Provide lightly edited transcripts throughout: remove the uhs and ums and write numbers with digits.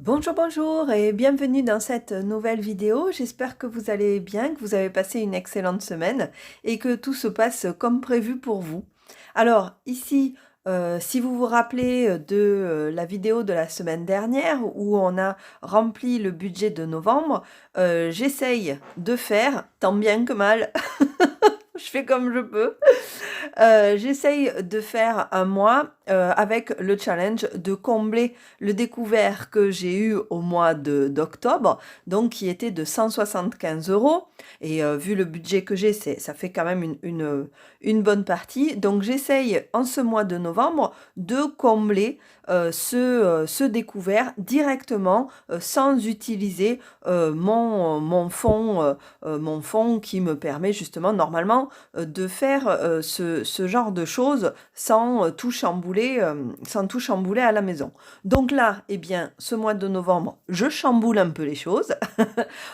Bonjour, bonjour et bienvenue dans cette nouvelle vidéo. J'espère que vous allez bien, que vous avez passé une excellente semaine et que tout se passe comme prévu pour vous. Alors ici, si vous vous rappelez de la vidéo de la semaine dernière où on a rempli le budget de novembre, j'essaye de faire tant bien que mal. Je fais comme je peux. J'essaye de faire un mois avec le challenge de combler le découvert que j'ai eu au mois d'octobre, donc qui était de 175 euros. Et vu le budget que j'ai, ça fait quand même une bonne partie. Donc j'essaye en ce mois de novembre de combler ce découvert directement sans utiliser mon fonds qui me permet justement normalement de faire ce genre de choses sans tout chambouler à la maison. Donc là, eh bien, ce mois de novembre, je chamboule un peu les choses.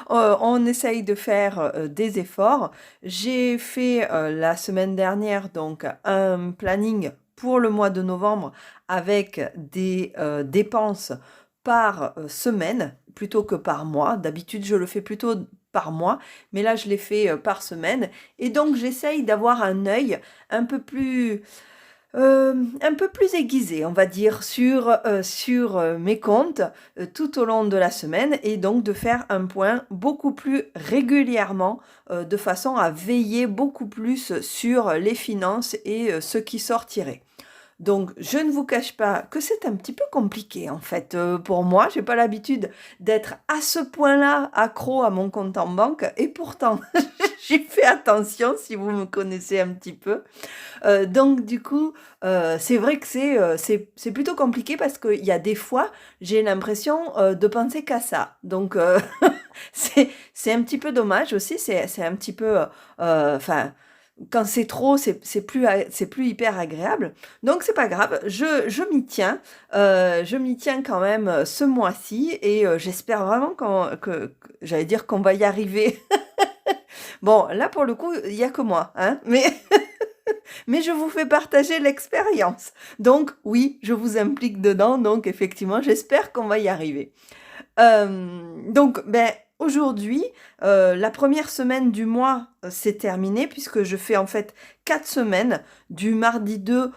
On essaye de faire des efforts. J'ai fait la semaine dernière donc un planning pour le mois de novembre avec des dépenses par semaine plutôt que par mois. D'habitude, je le fais plutôt par mois, mais là, je l'ai fait par semaine. Et donc, j'essaye d'avoir un œil un peu plus, un peu plus aiguisé, on va dire, sur mes comptes tout au long de la semaine et donc de faire un point beaucoup plus régulièrement de façon à veiller beaucoup plus sur les finances et ce qui sortirait. Donc, je ne vous cache pas que c'est un petit peu compliqué en fait pour moi. J'ai pas l'habitude d'être à ce point-là accro à mon compte en banque et pourtant j'ai fait attention si vous me connaissez un petit peu. Donc du coup, c'est vrai que c'est plutôt compliqué parce qu'il y a des fois, j'ai l'impression de penser qu'à ça. Donc c'est un petit peu dommage aussi. C'est un petit peu, enfin quand c'est trop, c'est plus hyper agréable. Donc c'est pas grave, je m'y tiens quand même ce mois-ci et j'espère vraiment j'allais dire qu'on va y arriver. Bon, là pour le coup, il y a que moi, hein, mais je vous fais partager l'expérience. Donc oui, je vous implique dedans, donc effectivement, j'espère qu'on va y arriver. Donc, ben, aujourd'hui, la première semaine du mois, c'est terminé puisque je fais en fait 4 semaines du mardi 2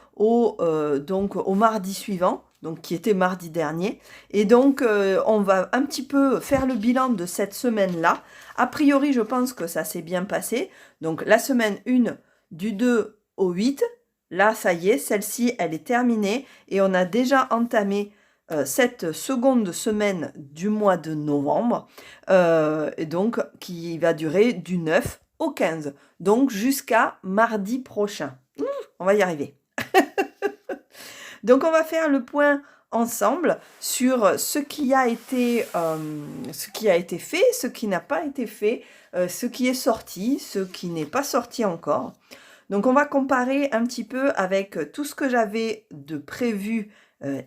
donc, au mardi suivant, donc qui était mardi dernier. Et donc, on va un petit peu faire le bilan de cette semaine-là. A priori, je pense que ça s'est bien passé. Donc, la semaine 1 du 2 au 8, là, ça y est, celle-ci, elle est terminée et on a déjà entamé cette seconde semaine du mois de novembre, et donc qui va durer du 9 au 15, donc jusqu'à mardi prochain. On va y arriver. Donc on va faire le point ensemble sur ce qui a été fait, ce qui n'a pas été fait, ce qui est sorti, ce qui n'est pas sorti encore. Donc on va comparer un petit peu avec tout ce que j'avais de prévu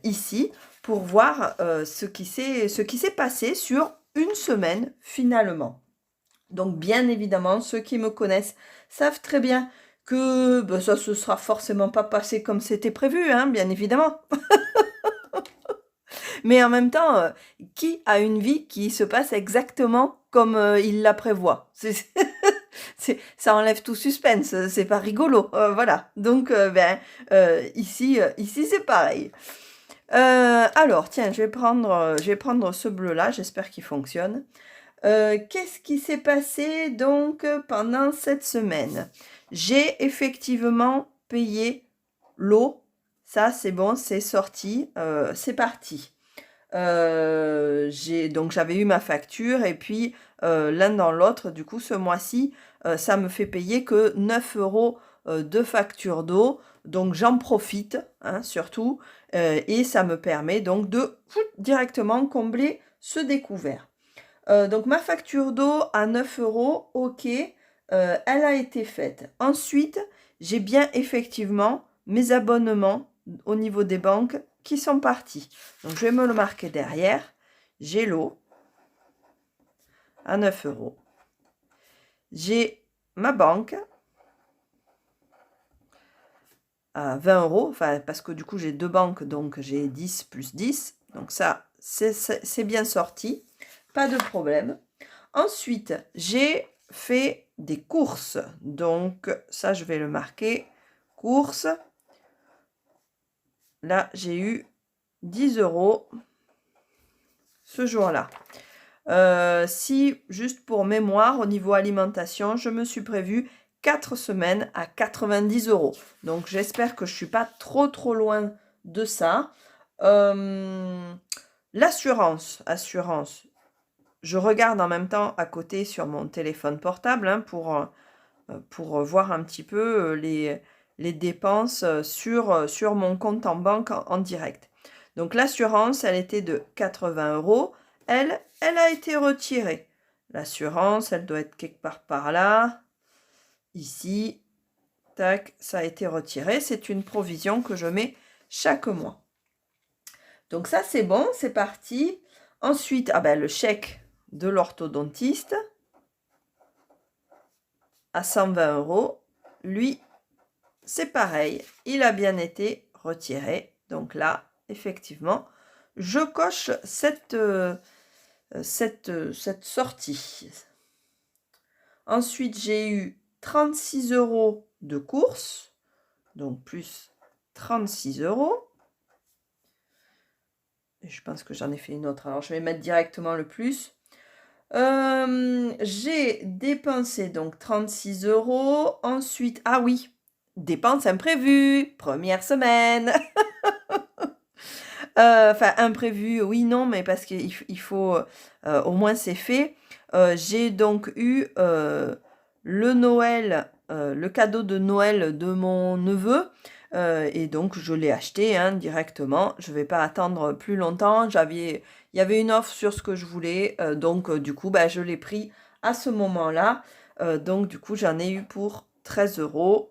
ici pour voir ce qui s'est passé sur une semaine finalement. Donc bien évidemment, ceux qui me connaissent savent très bien que ben, ça se sera forcément pas passé comme c'était prévu, hein, bien évidemment. Mais en même temps, qui a une vie qui se passe exactement comme il la prévoit? Ça enlève tout suspense, c'est pas rigolo, voilà. Donc, ici c'est pareil. Alors, tiens, je vais prendre ce bleu-là, j'espère qu'il fonctionne. Qu'est-ce qui s'est passé donc pendant cette semaine? J'ai effectivement payé l'eau. Ça, c'est bon, c'est sorti, c'est parti. Donc j'avais eu ma facture et puis l'un dans l'autre, du coup ce mois-ci, ça me fait payer que 9 euros de facture d'eau. Donc j'en profite, hein, surtout, et ça me permet donc de directement combler ce découvert. Donc ma facture d'eau à 9 euros, ok, elle a été faite. Ensuite, j'ai bien effectivement mes abonnements au niveau des banques qui sont partis. Donc je vais me le marquer derrière. J'ai l'eau à 9 euros. J'ai ma banque à 20 euros, enfin parce que du coup j'ai deux banques, donc j'ai 10 plus 10. Donc ça c'est bien sorti, pas de problème. Ensuite, j'ai fait des courses. Donc, ça, je vais le marquer. Courses. Là, j'ai eu 10 € ce jour-là. Si, juste pour mémoire, au niveau alimentation, je me suis prévu 4 semaines à 90 €. Donc, j'espère que je ne suis pas trop loin de ça. L'assurance, je regarde en même temps à côté sur mon téléphone portable hein, pour voir un petit peu les dépenses sur mon compte en banque en direct. Donc l'assurance, elle était de 80 €. Elle a été retirée. L'assurance, elle doit être quelque part par là. Ici, tac, ça a été retiré. C'est une provision que je mets chaque mois. Donc ça, c'est bon, c'est parti. Ensuite, le chèque de l'orthodontiste à 120 €. Lui, c'est pareil, il a bien été retiré. Donc là, effectivement, je coche cette sortie. Ensuite, j'ai eu 36 € de courses, donc plus 36 €. Et je pense que j'en ai fait une autre. Alors, je vais mettre directement le plus. J'ai dépensé donc 36 €. Ensuite, ah oui, dépenses imprévues, première semaine. Enfin, imprévu, oui, non, mais parce qu'il faut, au moins c'est fait. J'ai donc eu le Noël, le cadeau de Noël de mon neveu. Et donc, je l'ai acheté hein, directement. Je ne vais pas attendre plus longtemps. Il y avait une offre sur ce que je voulais. Donc, du coup, je l'ai pris à ce moment-là. Donc, du coup, j'en ai eu pour 13 €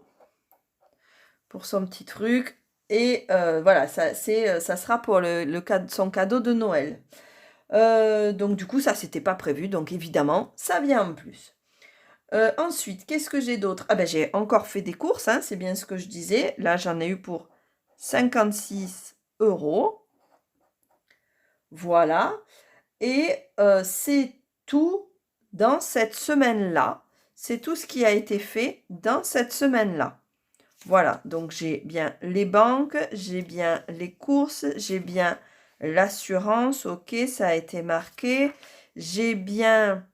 pour son petit truc. Et voilà, ça sera pour son cadeau de Noël. Donc, du coup, ça, c'était pas prévu. Donc, évidemment, ça vient en plus. Ensuite, qu'est-ce que j'ai d'autre? J'ai encore fait des courses, hein, c'est bien ce que je disais. Là, j'en ai eu pour 56 €. Voilà. Et c'est tout dans cette semaine-là. C'est tout ce qui a été fait dans cette semaine-là. Voilà, donc j'ai bien les banques, j'ai bien les courses, j'ai bien l'assurance, ok, ça a été marqué. J'ai bien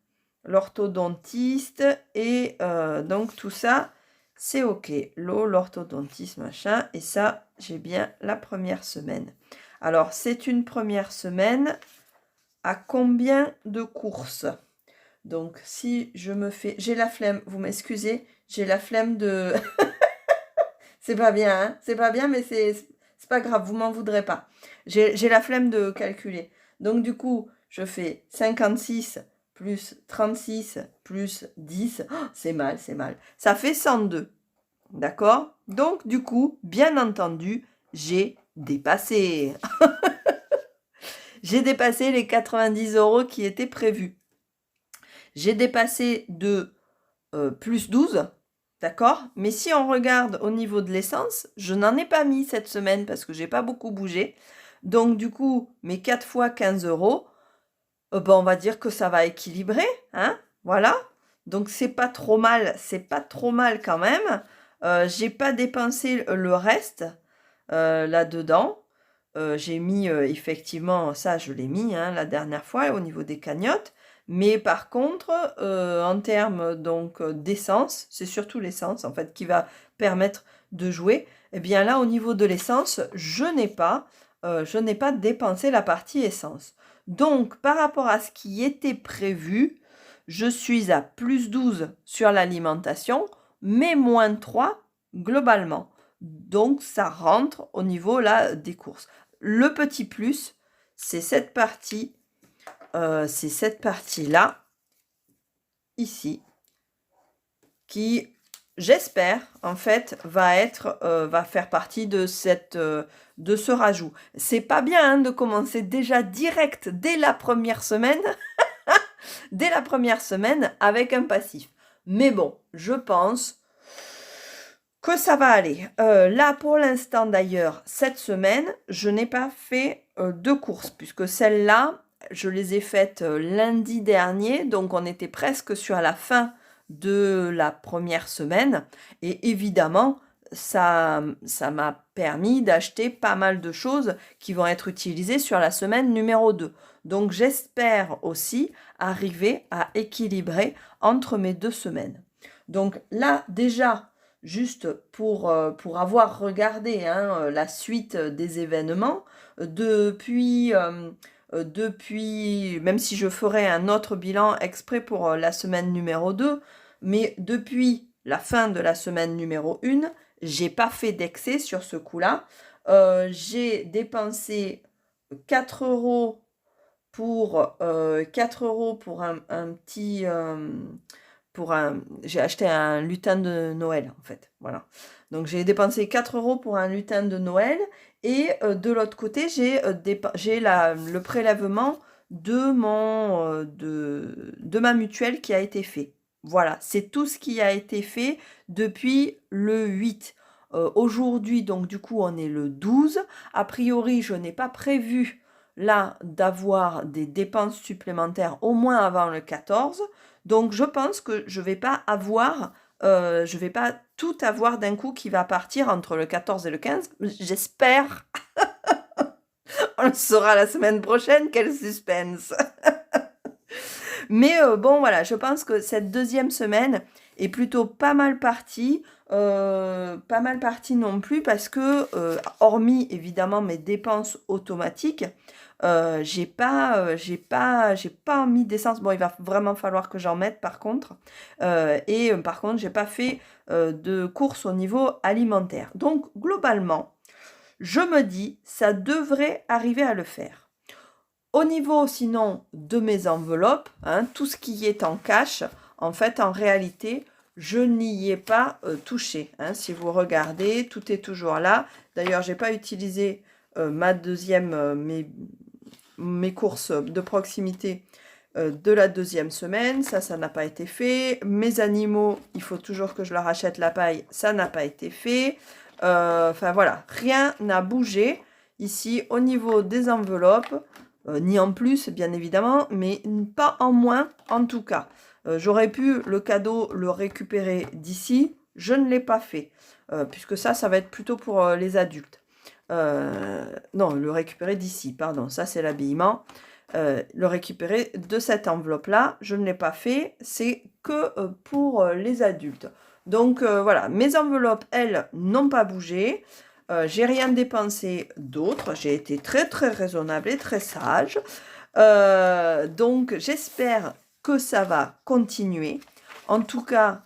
l'orthodontiste et donc tout ça, c'est ok. L'eau, l'orthodontiste, machin, et ça, j'ai bien la première semaine. Alors, c'est une première semaine à combien de courses? Donc, si je me fais... J'ai la flemme, vous m'excusez, j'ai la flemme de... C'est pas bien, hein? C'est pas bien, mais c'est pas grave, vous m'en voudrez pas. J'ai la flemme de calculer. Donc, du coup, je fais 56 plus 36 plus 10. Oh, c'est mal, c'est mal. Ça fait 102. D'accord? Donc, du coup, bien entendu, j'ai dépassé. J'ai dépassé les 90 € qui étaient prévus. J'ai dépassé de plus 12. D'accord? Mais si on regarde au niveau de l'essence, je n'en ai pas mis cette semaine parce que j'ai pas beaucoup bougé. Donc, du coup, mes 4 fois 15 €, on va dire que ça va équilibrer. Hein? Voilà. Donc, c'est pas trop mal. C'est pas trop mal quand même. J'ai pas dépensé le reste là-dedans. J'ai mis, effectivement, ça, je l'ai mis hein, la dernière fois au niveau des cagnottes. Mais par contre, en termes donc d'essence, c'est surtout l'essence en fait qui va permettre de jouer. Eh bien là, au niveau de l'essence, je n'ai pas dépensé la partie essence. Donc, par rapport à ce qui était prévu, je suis à plus 12 sur l'alimentation, mais moins 3 globalement. Donc, ça rentre au niveau là des courses. Le petit plus, c'est cette partie. C'est cette partie-là, ici, qui, j'espère, en fait, va faire partie de ce rajout. C'est pas bien hein, de commencer déjà direct, dès la première semaine, dès la première semaine, avec un passif. Mais bon, je pense que ça va aller. Là, pour l'instant d'ailleurs, cette semaine, je n'ai pas fait de courses, puisque celles-là, je les ai faites lundi dernier, donc on était presque sur la fin de la première semaine. Et évidemment, ça m'a permis d'acheter pas mal de choses qui vont être utilisées sur la semaine numéro 2. Donc j'espère aussi arriver à équilibrer entre mes 2 semaines. Donc là, déjà, juste pour avoir regardé hein, la suite des événements, depuis, même si je ferai un autre bilan exprès pour la semaine numéro 2, mais depuis la fin de la semaine numéro 1, j'ai pas fait d'excès sur ce coup-là. J'ai dépensé 4 euros pour, 4 euros pour un petit... j'ai acheté un lutin de Noël, en fait. Voilà. Donc, j'ai dépensé 4 euros pour un lutin de Noël. Et de l'autre côté, j'ai le prélèvement de ma mutuelle qui a été fait. Voilà, c'est tout ce qui a été fait depuis le 8. Aujourd'hui, donc du coup, on est le 12. A priori, je n'ai pas prévu là d'avoir des dépenses supplémentaires au moins avant le 14. Donc je pense que je vais pas tout avoir d'un coup qui va partir entre le 14 et le 15. J'espère. On le saura la semaine prochaine. Quel suspense. Mais bon, voilà, je pense que cette deuxième semaine est plutôt pas mal partie. Pas mal partie non plus parce que, hormis évidemment mes dépenses automatiques, j'ai pas mis d'essence. Bon, il va vraiment falloir que j'en mette par contre. Et par contre, j'ai pas fait de courses au niveau alimentaire. Donc, globalement, je me dis, ça devrait arriver à le faire. Au niveau sinon de mes enveloppes, hein, tout ce qui est en cash, en fait, en réalité, je n'y ai pas touché. Hein. Si vous regardez, tout est toujours là. D'ailleurs, j'ai pas utilisé mes courses de proximité de la deuxième semaine. Ça n'a pas été fait. Mes animaux, il faut toujours que je leur achète la paille. Ça n'a pas été fait. Enfin voilà, rien n'a bougé ici au niveau des enveloppes. Ni en plus, bien évidemment, mais pas en moins, en tout cas. J'aurais pu le cadeau le récupérer d'ici. Je ne l'ai pas fait, puisque ça va être plutôt pour les adultes. Non, le récupérer d'ici, pardon, ça c'est l'habillement. Le récupérer de cette enveloppe-là, je ne l'ai pas fait, c'est que pour les adultes. Donc voilà, mes enveloppes, elles, n'ont pas bougé. J'ai rien dépensé d'autre. J'ai été très très raisonnable et très sage. Donc j'espère que ça va continuer. En tout cas,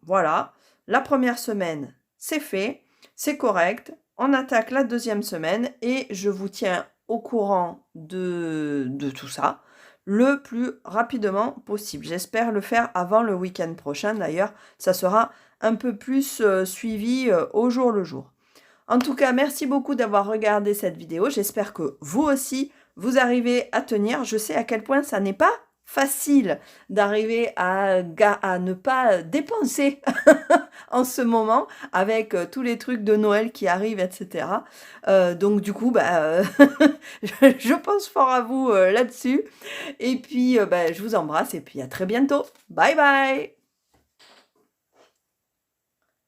voilà. La première semaine, c'est fait. C'est correct. On attaque la deuxième semaine et je vous tiens au courant de tout ça le plus rapidement possible. J'espère le faire avant le week-end prochain. D'ailleurs, ça sera un peu plus suivi au jour le jour. En tout cas, merci beaucoup d'avoir regardé cette vidéo. J'espère que vous aussi, vous arrivez à tenir. Je sais à quel point ça n'est pas facile d'arriver à ne pas dépenser en ce moment avec tous les trucs de Noël qui arrivent, etc. Donc du coup, je pense fort à vous là-dessus. Et puis, je vous embrasse et puis à très bientôt. Bye bye!